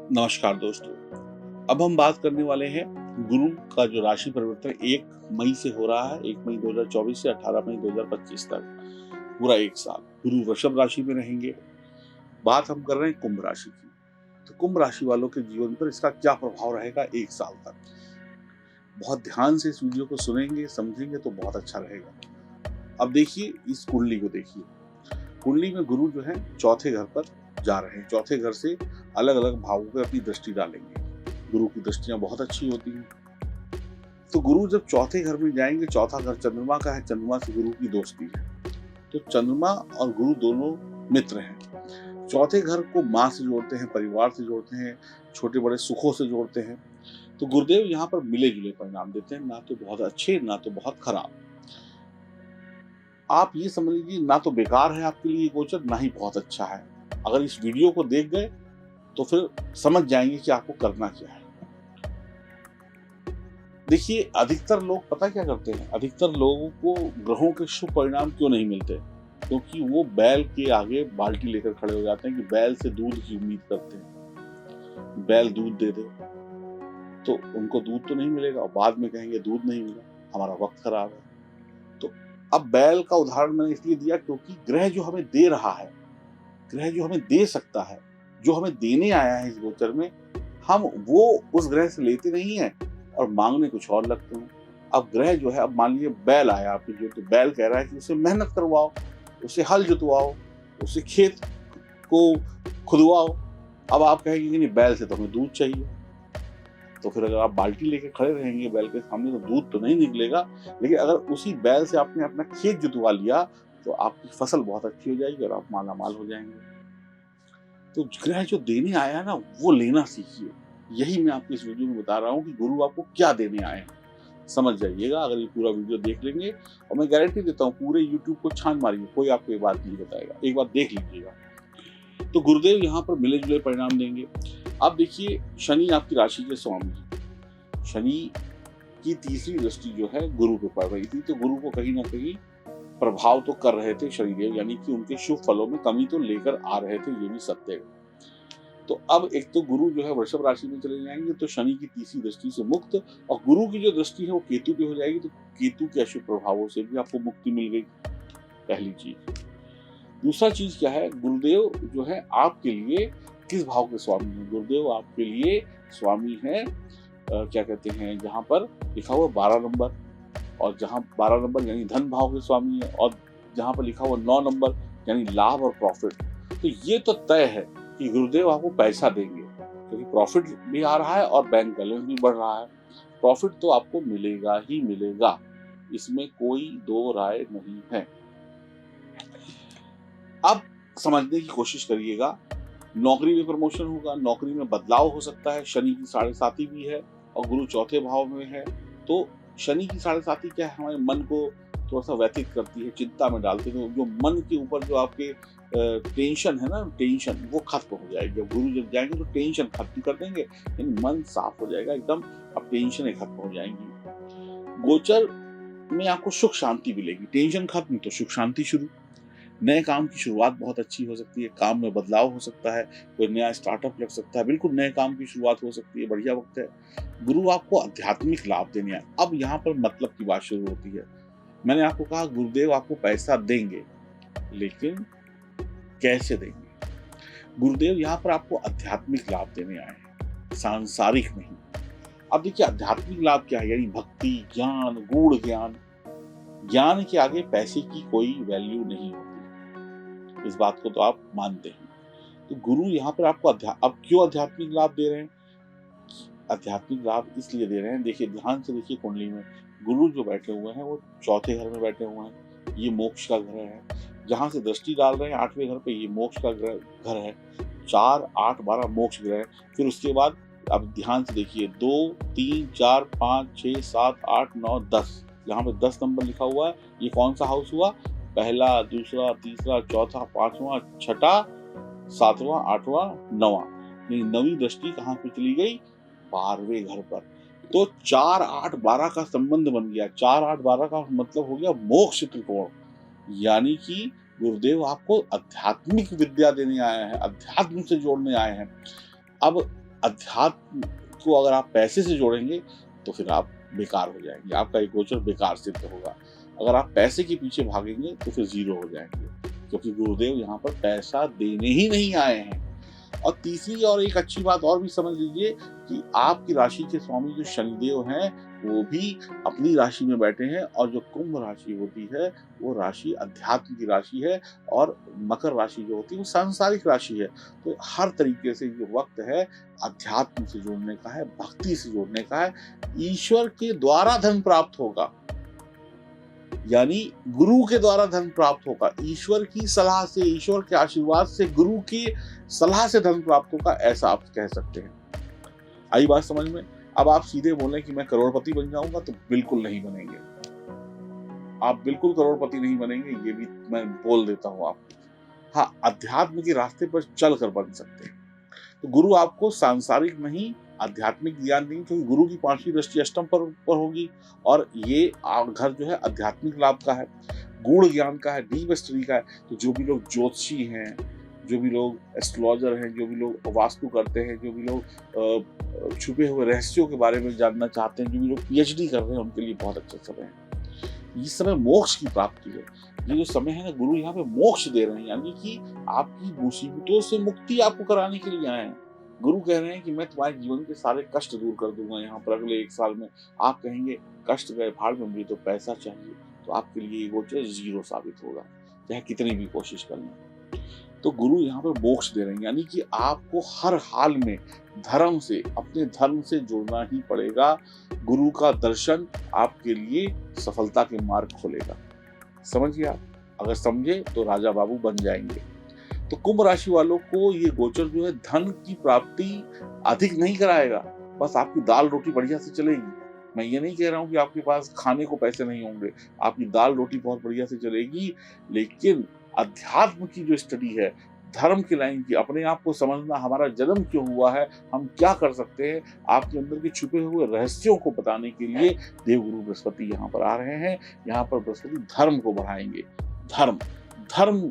नमस्कार दोस्तों। अब हम बात करने वाले हैं गुरु का जो राशि परिवर्तन 1 मई से हो रहा है। 1 मई 2024 से 18 मई 2025 तक पूरा 1 साल गुरु वृषभ राशि में रहेंगे। बात हम कर रहे हैं कुंभ राशि की। तो कुंभ राशि वालों के जीवन पर इसका क्या प्रभाव रहेगा 1 साल तक। बहुत ध्यान से इस वीडियो को सुनेंगे, समझेंगे तो बहुत अच्छा रहेगा। अब देखिए, इस कुंडली को देखिए। कुंडली में गुरु जो है चौथे घर पर जा रहे हैं। चौथे घर से अलग अलग भावों पर अपनी दृष्टि डालेंगे। गुरु की दृष्टियां बहुत अच्छी होती हैं। तो गुरु जब चौथे घर में जाएंगे, चौथा घर चंद्रमा का है, चंद्रमा से गुरु की दोस्ती है। तो चंद्रमा और गुरु दोनों मित्र हैं। चौथे घर को माँ से जोड़ते हैं, परिवार से जोड़ते हैं, छोटे बड़े सुखों से जोड़ते हैं। तो गुरुदेव यहाँ पर मिले जुले परिणाम देते हैं, ना तो बहुत अच्छे ना तो बहुत खराब। आप ये समझ लीजिए, ना तो बेकार है आपके लिए गोचर, ना ही बहुत अच्छा है। अगर इस वीडियो को देख गए तो फिर समझ जाएंगे कि आपको करना क्या है। देखिए, अधिकतर लोग पता क्या करते हैं, अधिकतर लोगों को ग्रहों के शुभ परिणाम क्यों नहीं मिलते? क्योंकि वो बैल के आगे बाल्टी लेकर खड़े हो जाते हैं कि बैल से दूध की उम्मीद करते हैं। बैल दूध दे दे, तो उनको दूध तो नहीं मिलेगा और बाद में कहेंगे दूध नहीं मिला, हमारा वक्त खराब है। तो अब बैल का उदाहरण मैंने इसलिए दिया क्योंकि ग्रह जो हमें दे रहा है, ग्रह जो हमें दे सकता है, जो हमें देने आया है इस गोचर में, हम वो उस ग्रह से लेते नहीं है और मांगने कुछ और लगते हैं। अब ग्रह जो है, अब मान लीजिए बैल आया आपके जो, तो बैल कह रहा है कि उसे मेहनत करवाओ, उसे हल जुतवाओ, उसे खेत को खुदवाओ। अब आप कहेंगे कि नहीं, बैल से तो हमें दूध चाहिए। तो फिर अगर आप बाल्टी लेके खड़े रहेंगे बैल के सामने तो दूध तो नहीं निकलेगा। लेकिन अगर उसी बैल से आपने अपना खेत जुतवा लिया तो आपकी फसल बहुत अच्छी हो जाएगी और आप मालामाल हो जाएंगे। तो ग्रह जो देने आया है ना, वो लेना सीखिए। यही मैं आपको इस वीडियो में बता रहा हूँ कि गुरु आपको क्या देने आए हैं। समझ जाइएगा अगर ये पूरा वीडियो देख लेंगे, और मैं गारंटी देता हूँ पूरे यूट्यूब को छान मारिए, कोई आपको ये बात नहीं बताएगा। एक बार देख लीजिएगा। तो गुरुदेव यहाँ पर मिले जुले परिणाम देंगे। अब देखिए, शनि आपकी राशि के स्वामी है। शनि की तीसरी दृष्टि जो है गुरु के पड़ रही थी, तो गुरु को कहीं ना कहीं प्रभाव तो कर रहे थे शनिदेव, यानी कि उनके शुभ फलों में कमी तो लेकर आ रहे थे, ये भी सत्य है। तो अब एक तो गुरु जो है वृषभ राशि में चले जाएंगे, तो शनि की तीसरी दृष्टि से मुक्त, और गुरु की जो दृष्टि है वो केतु पे हो जाएगी, तो केतु के अशुभ प्रभावों से भी आपको मुक्ति मिल गई। पहली चीज। दूसरा चीज क्या है, गुरुदेव जो है आपके लिए किस भाव के स्वामी हैं? गुरुदेव आपके लिए स्वामी है, क्या कहते हैं, जहां पर लिखा हुआ 12 नंबर, और जहां 12 नंबर यानी धन भाव के स्वामी है, और जहां पर लिखा हुआ 9 नंबर यानी लाभ और प्रॉफिट। तो ये तो तय है कि गुरुदेव आपको पैसा देंगे, क्योंकि प्रॉफिट भी आ रहा है और बैंक बैलेंस भी बढ़ रहा है। प्रॉफिट तो आपको मिलेगा ही मिलेगा, इसमें कोई दो राय नहीं है। अब समझने की कोशिश करिएगा, नौकरी में प्रमोशन होगा, नौकरी में बदलाव हो सकता है। शनि की 7.5 भी है और गुरु चौथे भाव में है। तो शनि की 7.5 क्या है, हमारे मन को थोड़ा सा व्यथित करती है, चिंता में डालती है। तो जो मन के ऊपर जो आपके टेंशन है ना, टेंशन वो खत्म हो जाएगी। अब गुरु जब जाएंगे तो टेंशन खत्म कर देंगे, यानी मन साफ हो जाएगा एकदम। अब टेंशन खत्म हो जाएंगी। गोचर में आपको सुख शांति मिलेगी, टेंशन खत्म तो सुख शांति शुरू। नए काम की शुरुआत बहुत अच्छी हो सकती है, काम में बदलाव हो सकता है, कोई नया स्टार्टअप लग सकता है, बिल्कुल नए काम की शुरुआत हो सकती है, बढ़िया वक्त है। गुरु आपको आध्यात्मिक लाभ देने आए। अब यहाँ पर मतलब की बात शुरू होती है। मैंने आपको कहा गुरुदेव आपको पैसा देंगे, लेकिन कैसे देंगे? गुरुदेव यहाँ पर आपको आध्यात्मिक लाभ देने आए हैं, सांसारिक नहीं। अब देखिए, आध्यात्मिक लाभ क्या है, यानी भक्ति, ज्ञान, गूढ़ ज्ञान। ज्ञान के आगे पैसे की कोई वैल्यू नहीं होती, इस बात को तो आप मानते हैं। तो गुरु यहाँ पर आपको अब क्यों आध्यात्मिक लाभ दे रहे हैं? आध्यात्मिक लाभ इसलिए दे रहे हैं, देखिए ध्यान से देखिए, कुंडली में गुरु जो बैठे हुए हैं वो चौथे घर में बैठे हुए हैं। ये मोक्ष का घर है, जहां से दृष्टि डाल रहे हैं 8वें घर पे, ये मोक्ष का घर है। 4, 8, 12 मोक्ष ग्रह। फिर उसके बाद अब ध्यान से देखिए, 2, 3, 4, 5, 6, 7, 8, 9, 10, यहाँ पे 10 नंबर लिखा हुआ है। ये कौन सा हाउस हुआ? पहला, दूसरा, तीसरा, चौथा, पांचवा, छठा, 7वां, 8वां, 9वां। नवीं दृष्टि कहाँ पे चली गई? 12वें घर पर। तो 4, 8, 12 का संबंध बन गया। 4, 8, 12 का मतलब हो गया मोक्ष त्रिकोण, यानी कि गुरुदेव आपको आध्यात्मिक विद्या देने आए हैं, अध्यात्म से जोड़ने आए हैं। अब अध्यात्म को अगर आप पैसे से जोड़ेंगे तो फिर आप बेकार हो जाएंगे, आपका एक गोचर बेकार सिद्ध होगा। अगर आप पैसे के पीछे भागेंगे तो फिर जीरो हो जाएंगे, क्योंकि गुरुदेव यहाँ पर पैसा देने ही नहीं आए हैं। और तीसरी और एक अच्छी बात और भी समझ लीजिए कि आपकी राशि के स्वामी जो शनिदेव हैं वो भी अपनी राशि में बैठे हैं, और जो कुंभ राशि होती है वो राशि अध्यात्म की राशि है, और मकर राशि जो होती है वो सांसारिक राशि है। तो हर तरीके से जो वक्त है अध्यात्म से जोड़ने का है, भक्ति से जोड़ने का है। ईश्वर के द्वारा धन प्राप्त होगा, यानी गुरु के द्वारा धन प्राप्त होगा, ईश्वर की सलाह से, ईश्वर के आशीर्वाद से, गुरु की सलाह से धन प्राप्त होगा, ऐसा आप कह सकते हैं। आई बात समझ में? अब आप सीधे बोलें कि मैं करोड़पति बन जाऊंगा, तो बिल्कुल नहीं बनेंगे, आप बिल्कुल करोड़पति नहीं बनेंगे, ये भी मैं बोल देता हूं आपको। हाँ, अध्यात्म के रास्ते पर चल कर बन सकते हैं। तो गुरु आपको सांसारिक नहीं आध्यात्मिक ज्ञान देंगे, क्योंकि गुरु की 5वीं दृष्टि अष्टम पर होगी, और ये घर जो है आध्यात्मिक लाभ का है, गूढ़ ज्ञान का है, डीप स्टडी का है। तो जो भी लोग ज्योतिषी हैं, जो भी लोग एस्ट्रोलॉजर हैं, जो भी लोग वास्तु करते हैं, जो भी लोग छुपे हुए रहस्यों के बारे में जानना चाहते हैं, जो भी लोग पीएचडी कर रहे हैं, उनके लिए बहुत अच्छा समय है। ये समय मोक्ष की प्राप्ति है। ये जो समय है ना, गुरु यहाँ पे मोक्ष दे रहे हैं, यानी कि आपकी मुसीबतों से मुक्ति आपको कराने के लिए आए हैं। गुरु कह रहे हैं कि मैं तुम्हारे जीवन के सारे कष्ट दूर कर दूंगा यहाँ पर अगले 1 साल में। आप कहेंगे कष्ट गए भाड़ में, मुझे तो पैसा चाहिए, तो आपके लिए ये गोचर जीरो साबित होगा, चाहे कितनी भी कोशिश कर लें। तो गुरु यहाँ पर मोक्ष दे रहे हैं, यानी कि आपको हर हाल में धर्म से, अपने धर्म से जुड़ना ही पड़ेगा। गुरु का दर्शन आपके लिए सफलता के मार्ग खोलेगा। समझिए आप, अगर समझे तो राजा बाबू बन जाएंगे। तो कुंभ राशि वालों को ये गोचर जो है धन की प्राप्ति अधिक नहीं कराएगा, बस आपकी दाल रोटी बढ़िया से चलेगी। मैं ये नहीं कह रहा हूँ कि आपके पास खाने को पैसे नहीं होंगे, आपकी दाल रोटी बहुत बढ़िया से चलेगी, लेकिन अध्यात्म की जो स्टडी है, धर्म की लाइन की, अपने आप को समझना, हमारा जन्म क्यों हुआ है, हम क्या कर सकते हैं, आपके अंदर के छुपे हुए रहस्यों को बताने के लिए देवगुरु बृहस्पति यहाँ पर आ रहे हैं। यहाँ पर बृहस्पति धर्म को बढ़ाएंगे। धर्म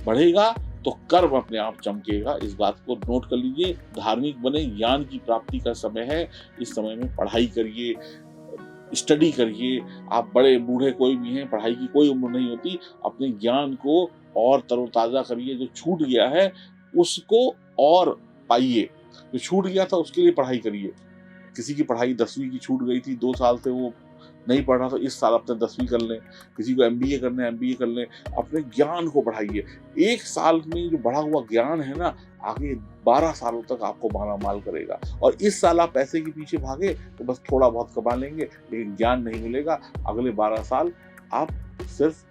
बढ़ेगा तो कर्म अपने आप चमकेगा। इस बात को नोट कर लीजिए, धार्मिक बने, ज्ञान की प्राप्ति का समय है। इस समय में पढ़ाई करिए, स्टडी करिए। आप बड़े बूढ़े कोई भी हैं, पढ़ाई की कोई उम्र नहीं होती। अपने ज्ञान को और तरोताजा करिए, जो छूट गया है उसको और पाइए। जो छूट गया था उसके लिए पढ़ाई करिए। किसी की पढ़ाई 10वीं की छूट गई थी, 2 साल से वो नहीं पढ़ रहा, तो इस साल अपने 10वीं कर लें। किसी को एमबीए करना है, एमबीए कर लें। अपने ज्ञान को बढ़ाइए। 1 साल में जो बढ़ा हुआ ज्ञान है ना, आगे 12 सालों तक आपको मालामाल करेगा। और इस साल आप पैसे के पीछे भागे तो बस थोड़ा बहुत कमा लेंगे, लेकिन ज्ञान नहीं मिलेगा। अगले 12 साल आप सिर्फ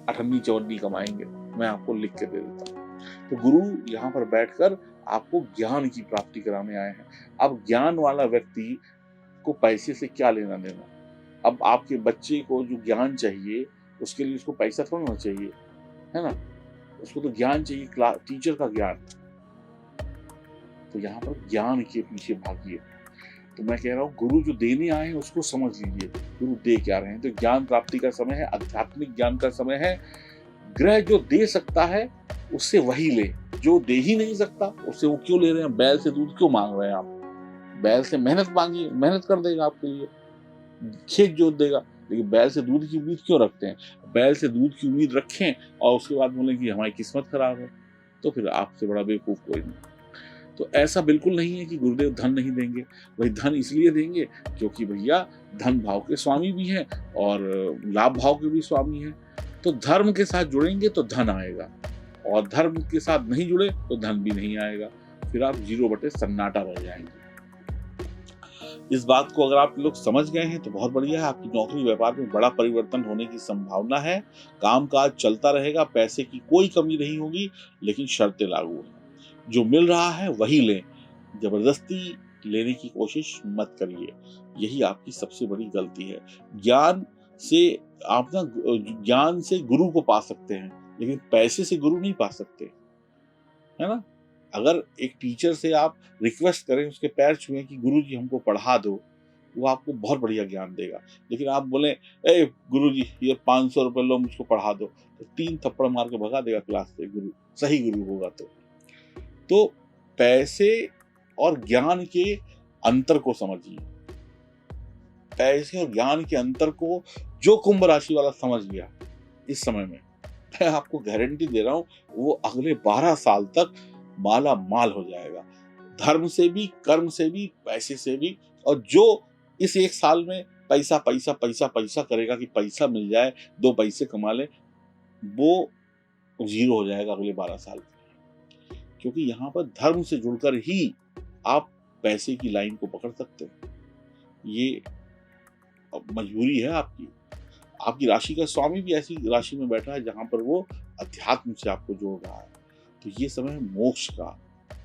अठन्नी चवन्नी कमाएंगे, मैं आपको लिख के दे देता हूँ। तो गुरु यहाँ पर बैठकर आपको ज्ञान की प्राप्ति कराने आए हैं। अब ज्ञान वाला व्यक्ति को पैसे से क्या लेना देना। अब आपके बच्चे को जो ज्ञान चाहिए, उसके लिए उसको पैसा थोड़ा ना चाहिए, है ना? उसको तो ज्ञान चाहिए, टीचर का ज्ञान। तो यहाँ पर ज्ञान के पीछे भागिए। तो मैं कह रहा हूँ, गुरु जो देने आए हैं उसको समझ लीजिए, गुरु दे क्या रहे हैं। तो ज्ञान प्राप्ति का समय है, आध्यात्मिक ज्ञान का समय है। ग्रह जो दे सकता है उससे वही ले, जो दे ही नहीं सकता उससे वो क्यों ले रहे हैं? बैल से दूध क्यों मांग रहे हैं आप? बैल से मेहनत मांगिए, मेहनत कर देगा आपके लिए, खेत जोत देगा। लेकिन बैल से दूध की उम्मीद क्यों रखते हैं? बैल से दूध की उम्मीद रखें और उसके बाद बोलें कि हमारी किस्मत खराब है, तो फिर आपसे बड़ा बेवकूफ कोई नहीं। तो ऐसा बिल्कुल नहीं है कि गुरुदेव धन नहीं देंगे। वही धन इसलिए देंगे क्योंकि भैया धन भाव के स्वामी भी हैं और लाभ भाव के भी स्वामी हैं। तो धर्म के साथ जुड़ेंगे तो धन आएगा, और धर्म के साथ नहीं जुड़े तो धन भी नहीं आएगा। फिर आप 0 बटे सन्नाटा रह जाएंगे। इस बात को अगर आप लोग समझ गए हैं तो बहुत बढ़िया है। आपकी नौकरी व्यापार में बड़ा परिवर्तन होने की संभावना है। कामकाज चलता रहेगा, पैसे की कोई कमी नहीं होगी, लेकिन शर्तें लागू हैं। जो मिल रहा है वही लें, जबरदस्ती लेने की कोशिश मत करिए। यही आपकी सबसे बड़ी गलती है। ज्ञान से आप ना ज्ञान से गुरु को पा सकते हैं, लेकिन पैसे से गुरु नहीं पा सकते, है ना? अगर एक टीचर से आप रिक्वेस्ट करें, उसके पैर छुएं कि गुरु जी हमको पढ़ा दो, वो आपको बहुत बढ़िया ज्ञान देगा। लेकिन आप बोले ए गुरु जी ये 500 रुपये लो, मुझको पढ़ा दो, तो 3 थप्पड़ मार के भगा देगा क्लास से गुरु, सही गुरु होगा तो। पैसे और ज्ञान के अंतर को समझिए। पैसे और ज्ञान के अंतर को जो कुंभ राशि वाला समझ गया इस समय में, मैं आपको गारंटी दे रहा हूँ, वो अगले 12 साल तक माला माल हो जाएगा। धर्म से भी, कर्म से भी, पैसे से भी। और जो इस 1 साल में पैसा पैसा पैसा पैसा करेगा कि पैसा मिल जाए, 2 पैसे कमा ले, वो जीरो हो जाएगा अगले 12 साल में। क्योंकि यहाँ पर धर्म से जुड़कर ही आप पैसे की लाइन को पकड़ सकते हैं। ये मजबूरी है आपकी। आपकी राशि का स्वामी भी ऐसी राशि में बैठा है जहां पर वो अध्यात्म से आपको जोड़ रहा है। तो ये समय है मोक्ष का।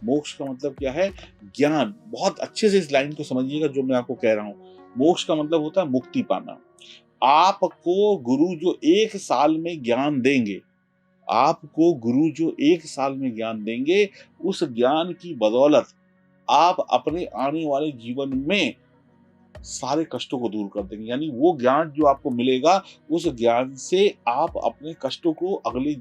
मोक्ष का मतलब क्या है? ज्ञान। बहुत अच्छे से इस लाइन को समझिएगा जो मैं आपको कह रहा हूँ। मोक्ष का मतलब होता है मुक्ति पाना। आपको गुरु जो 1 साल में ज्ञान देंगे, आपको गुरु जो 1 साल में ज्ञान देंगे, उस ज्ञान की बदौलत आप अपने आने वाले जीवन में सारे कष्टों को दूर कर देंगे। यानी वो ज्ञान जो आपको मिलेगा, उस ज्ञान से आप अपने कष्टों को अगले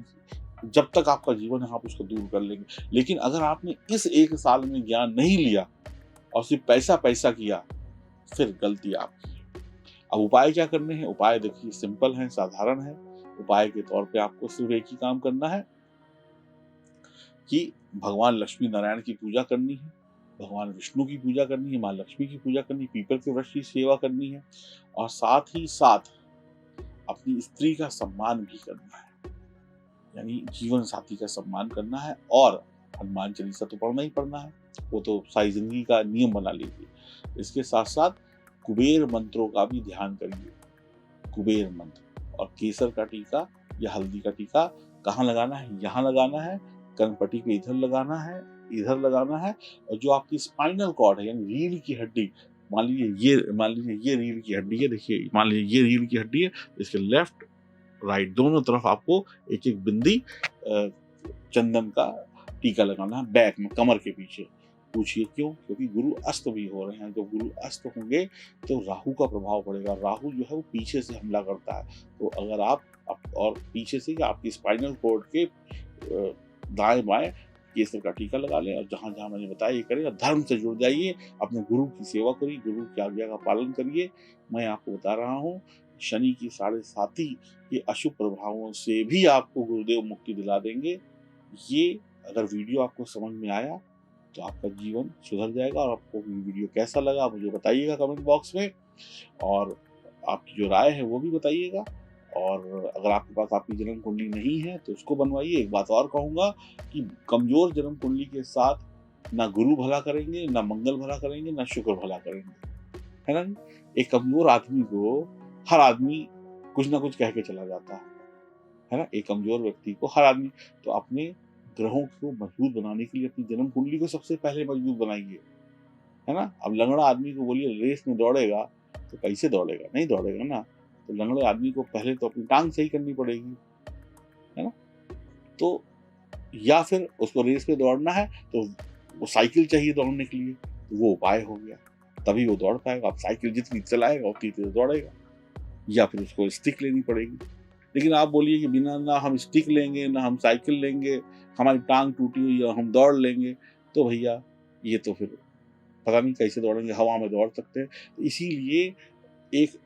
जब तक आपका जीवन है आप उसको दूर कर लेंगे। लेकिन अगर आपने इस 1 साल में ज्ञान नहीं लिया और सिर्फ पैसा पैसा किया, फिर गलती आपकी है। अब उपाय क्या करने हैं? उपाय देखिए सिंपल है, साधारण है। उपाय के तौर पे आपको सिर्फ एक ही काम करना है कि भगवान लक्ष्मी नारायण की पूजा करनी है, भगवान विष्णु की पूजा करनी है, माँ लक्ष्मी की पूजा करनी है, पीपल के वृक्ष की सेवा करनी है और साथ ही साथ अपनी स्त्री का सम्मान भी करना है। यानी जीवन साथी का सम्मान करना है और हनुमान चालीसा तो पढ़ना ही पढ़ना है, वो तो सारी जिंदगी का नियम बना लीजिए। इसके साथ साथ कुबेर मंत्रों का भी ध्यान करिए। कुबेर मंत्र और केसर का टीका या हल्दी का टीका कहाँ लगाना है? यहाँ लगाना है, कर्णपट्टी पे इधर लगाना है, इधर लगाना है। और जो आपकी स्पाइनल कॉर्ड है यानी रीढ़ की हड्डी, मान लीजिए ये रीढ़ की हड्डी है, देखिए मान लीजिए ये रीढ़ की हड्डी है, इसके लेफ्ट राइट दोनों तरफ आपको एक एक बिंदी चंदन का टीका लगाना है बैक में, कमर के पीछे। पूछिए क्यों? क्योंकि गुरु अस्त भी हो रहे हैं। जब गुरु अस्त होंगे तो राहु का प्रभाव पड़ेगा। राहु जो है वो पीछे से हमला करता है। तो अगर आप और पीछे से आपकी स्पाइनल कॉर्ड के दाएं बाएं केसर का टीका लगा लें और जहां जहां मैंने बताया ये करें। धर्म से जुड़ जाइए, अपने गुरु की सेवा करिए, गुरु की आज्ञा का पालन करिए। मैं आपको बता रहा हूँ, शनि की 7.5 के अशुभ प्रभावों से भी आपको गुरुदेव मुक्ति दिला देंगे। ये अगर वीडियो आपको समझ में आया तो आपका जीवन सुधर जाएगा। और आपको वीडियो कैसा लगा मुझे बताइएगा कमेंट बॉक्स में, और आपकी जो राय है वो भी बताइएगा। और अगर आपके पास आपकी जन्म कुंडली नहीं है तो उसको बनवाइए। एक बात और कहूँगा कि कमजोर जन्म कुंडली के साथ ना गुरु भला करेंगे, ना मंगल भला करेंगे, ना शुक्र भला करेंगे, है ना। एक कमजोर आदमी को हर आदमी कुछ ना कुछ कह के चला जाता है ना। एक कमजोर व्यक्ति को हर आदमी, तो अपने ग्रहों को मजबूत बनाने के लिए अपनी जन्म कुंडली को सबसे पहले मजबूत बनाइए, है ना। अब लंगड़ा आदमी को बोलिए रेस में दौड़ेगा तो कैसे दौड़ेगा? नहीं दौड़ेगा ना। तो लंगड़े आदमी को पहले तो अपनी टांग सही करनी पड़ेगी, है ना। तो या फिर उसको रेस में दौड़ना है तो वो साइकिल चाहिए दौड़ने के लिए, तो वो उपाय हो गया, तभी वो दौड़ पाएगा। अब साइकिल जितनी चलाएगा उतनी तेज दौड़ेगा। या फिर उसको स्टिक लेनी पड़ेगी। लेकिन आप बोलिए कि बिना ना हम स्टिक लेंगे ना हम साइकिल लेंगे, हमारी टांग टूटी हुई है हम दौड़ लेंगे, तो भैया ये तो फिर पता नहीं कैसे दौड़ेंगे, हवा में दौड़ सकते हैं। तो इसीलिए एक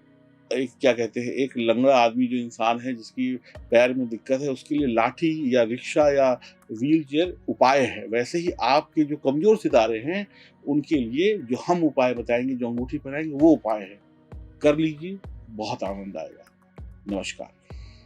एक क्या कहते हैं, एक लंगड़ा आदमी जो इंसान है जिसकी पैर में दिक्कत है, उसके लिए लाठी या रिक्शा या व्हील चेयर उपाय है। वैसे ही आपके जो कमजोर सितारे हैं उनके लिए जो हम उपाय बताएंगे, जो अंगूठी पहनाएंगे, वो उपाय है। कर लीजिए, बहुत आनंद आएगा। नमस्कार।